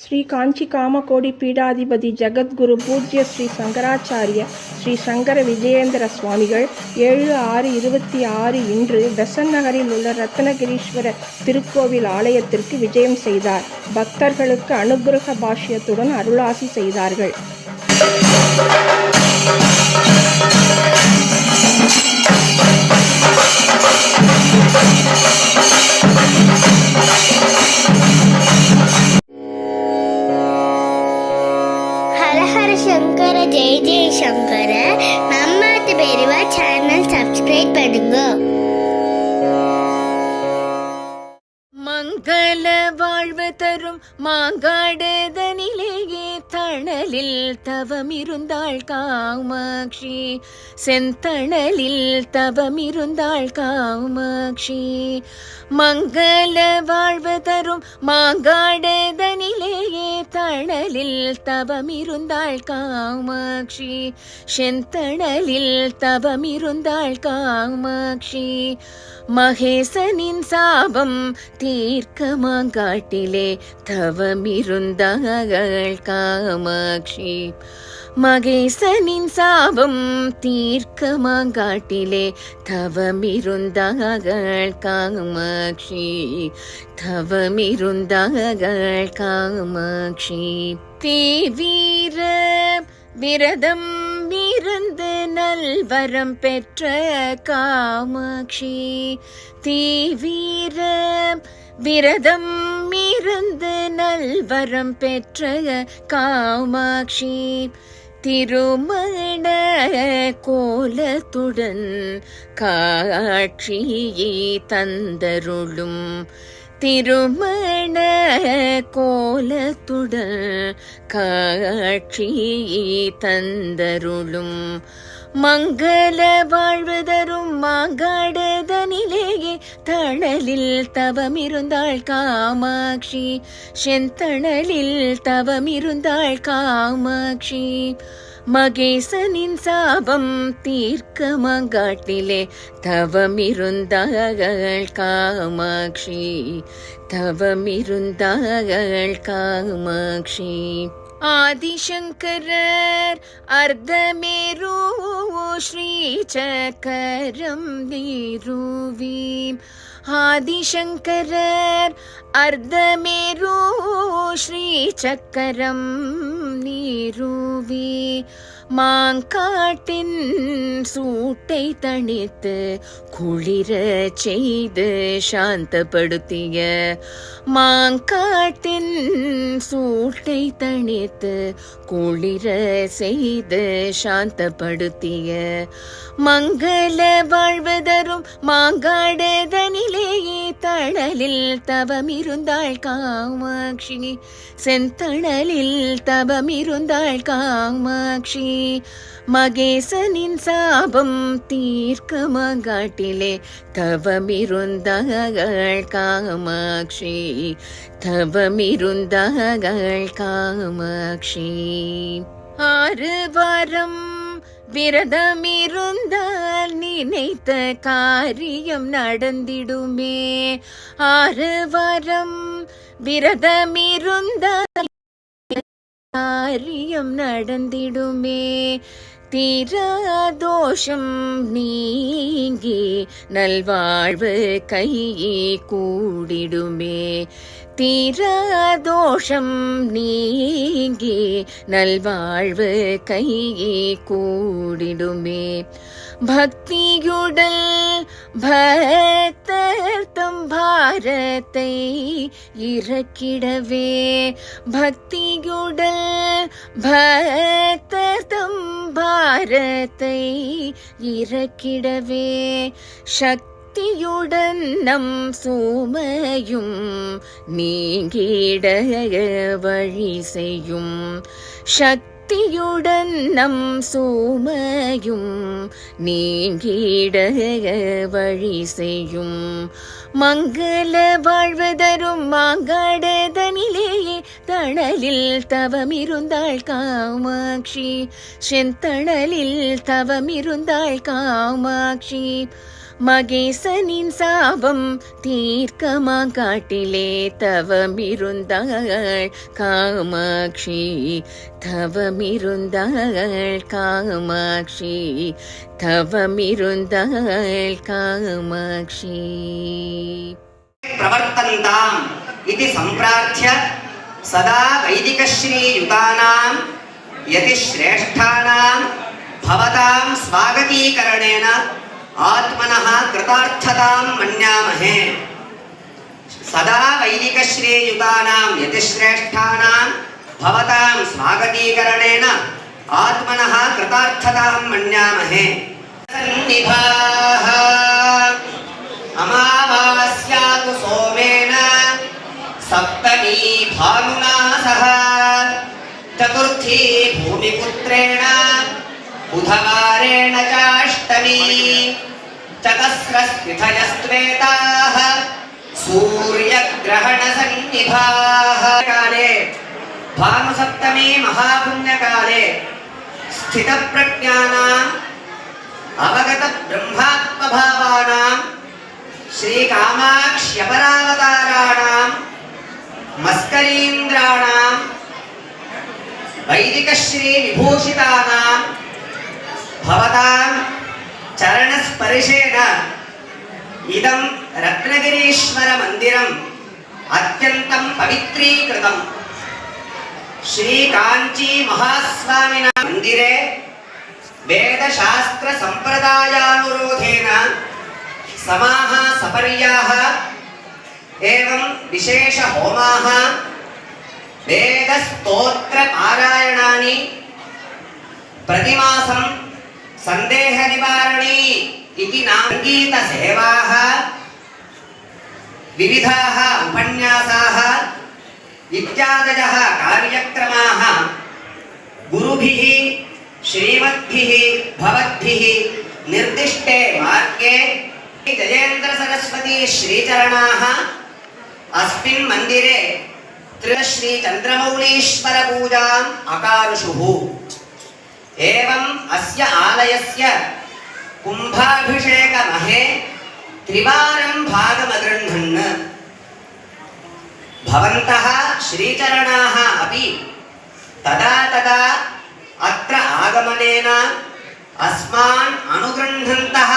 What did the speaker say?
ஸ்ரீ காஞ்சி காமகோடி பீடாதிபதி ஜகத்குரு பூஜ்ய ஸ்ரீ சங்கராச்சாரிய ஸ்ரீ சங்கர விஜயேந்திர சுவாமிகள் 7/6/26 இன்று பெசன்ட் நகரில் உள்ள ரத்னகிரீஸ்வரர் திருக்கோவில் ஆலயத்திற்கு விஜயம் செய்தார். பக்தர்களுக்கு அனுக்கிரக பாஷ்யத்துடன் அருளாசி செய்தார்கள். ஹரஹர சங்கர ஜெய ஜெய சங்கர. நம்ம பெரியவா சேனல் சப்ஸ்கிரைப் பண்ணுங்க. மங்கள வாழ்வு தரும் மாங்காடுதனிலேயே தணலில் தவமிருந்தாள் காமாட்சி. செந்தணலில் தவமிருந்தாள் காமாட்சி. மங்கள வாழ்வு தரும் மாங்காடுதனிலேயே தணலில் தவமிருந்தாள் காமாட்சி. செந்தணலில் தவமிருந்தாள் காமாட்சி. மகேசனின் சாபம் தீர்க்க மாங்காட்டிலே தவமிருந்தாள் காமாட்சி. மகேசனின் சாபம் தீர்க்க மாங்காட்டிலே தவமிருந்தாள் காமாட்சி. தவமிருந்தாள் காமாட்சி. தீவீர விரதம் இருந்து நல்வரம் பெற்ற காமாட்சி. தீவீர விரதம் இருந்து நல்வரம் பெற்ற காமாட்சி. திருமண கோலத்துடன் காட்சியை தந்தருளும். திருமண கோலத்துடன் காட்சியை தந்தருளும். மங்கள வாழ்வு தரும் மாங்காடுதனிலேயே தணலில் தவமிருந்தாள் காமாட்சி. செந்தணலில் தவமிருந்தாள் காமாட்சி. மகேசனின் சாபம் தீர்க்க மாங்காட்டிலே தவமிருந்தாள் காமாட்சி. தவமிருந்தாள் காமாட்சி. ஆதிசங்கரர் அர்த்தமேரு ஸ்ரீ சக்கரம் நிறுவி. ஆதிசங்கரர் அர்த்தமேரு ஸ்ரீ சக்கரம் நிறுவி. மாங்காட்டின் சூட்டை தணித்து குளிர செய்து சாந்தப்படுத்திய. மாங்காட்டின் சூட்டை தணித்து குளிர செய்து சாந்தப்படுத்திய. மங்கள வாழ்வு தரும் மாங்காடுதனிலேயே தணலில் தவமிருந்தாள் காமாட்சி. செந்தணலில் தவமிருந்தாள் காமாட்சி. மகேசனின் சாபம் தீர்க்க மாங்காட்டிலே தவமிருந்தாள் காமாட்சி. தவமிருந்தாள் காமாட்சி. 6 வாரம் விரதமிருந்தால் நினைத்த காரியம் நடந்திடுமே. 6 வாரம் விரதமிருந்தால் காரியம் நடந்திடுமே. தீராதோஷம் நீங்கி நல்வாழ்வு கையே கூடிடுமே. தீராதோஷம் நீங்கி நல்வாழ்வு கையே கூடிடுமே. பக்தியுடல் பக்தர் தம் பாரத்தை இறக்கிடவே. பக்தியுடல் பக்தர் தம் பாரத்தை இறக்கிடவே. சக்தியுடன் நம் சுமையும் நீங்கிட வழி செய்யும். சக்தியுடன் நம் சுமையும் நீங்கிட வழி செய்யும். மங்கள வாழ்வு தரும் மாங்காடுதனிலேயே தணலில் தவமிருந்தாள் காமாட்சி. செந்தணலில் தவமிருந்தாள் காமாட்சி. மகேசனின் சாபம் தீர்க்கமா காட்டிலே தவமிருந்தாள் காமாட்சி, தவமிருந்தாள் காமாட்சி, தவமிருந்தாள் காமாட்சி. பிரவர்த்தந்தாம் இதி சம்பிரார்த்திய சதா வைதிகஸ்ரீயுதானாம் யதிஸ்ரேஷ்டானாம் பவதாம் ஸ்வாகதீகரணேன ஆத்மனः கிருதார்த்ததாம் மன்யாமஹே. சதா வைதிகஸ்ரீயுதானாம் யதிஸ்ரேஷ்டானாம் பவதாம் ஸ்வாகதீகரணேன ஆத்மனः கிருதார்த்ததாம் மன்யாமஹே. சன்னிபாஹ அமாவாஸ்யாது சோமேன சப்தமீ பானுனா சஹ சதுர்த்தி பூமிபுத்ரேண புதவாரேண சாஷ்டமீ சதஸ்ரஸ்திதயஸ்த்வேதாः சூர்யகிரஹணசன்னிபாः. காலே भानुसप्तमी महापुण्यकाले स्थितप्रज्ञानाम् अवगत ब्रह्मात्मभावानां श्रीकामाक्ष्यपरावताराणां मस्करीन्द्राणां वैदिकश्रीविभूषितानां भवतां चरणस्पर्शेन इदं रत्नगिरीश्वरमन्दिरम् अत्यन्तं पवित्रीकृतम्. श्री कांची महास्वामिना मंदिरे वेदशास्त्र संप्रदायानुरोधेन समाः सपर्याः एवं विशेष होमाः वेदस्तोत्र पारायणानि प्रतिमासं संदेह निवारणी इति नामगीत सेवाः विविधाः उपन्यासाः इत्यादयः कार्यक्रमाः गुरुभिः श्रीमद्भिः भवद्भिः निर्दिष्टे मार्गे जयेन्द्र सरस्वती श्रीचरणाः अस्मिन् मन्दिरे श्री चन्द्रमौळीश्वर पूजाम् अकारुषुः. एवम् अस्य आलयस्य कुम्भाभिषेकमहे त्रिवारं भागमगृह्णन्. भवन्तः श्रीचरणाः अपि तदा तदा अत्र आगमनेन अस्मान् अनुगृह्णन्तः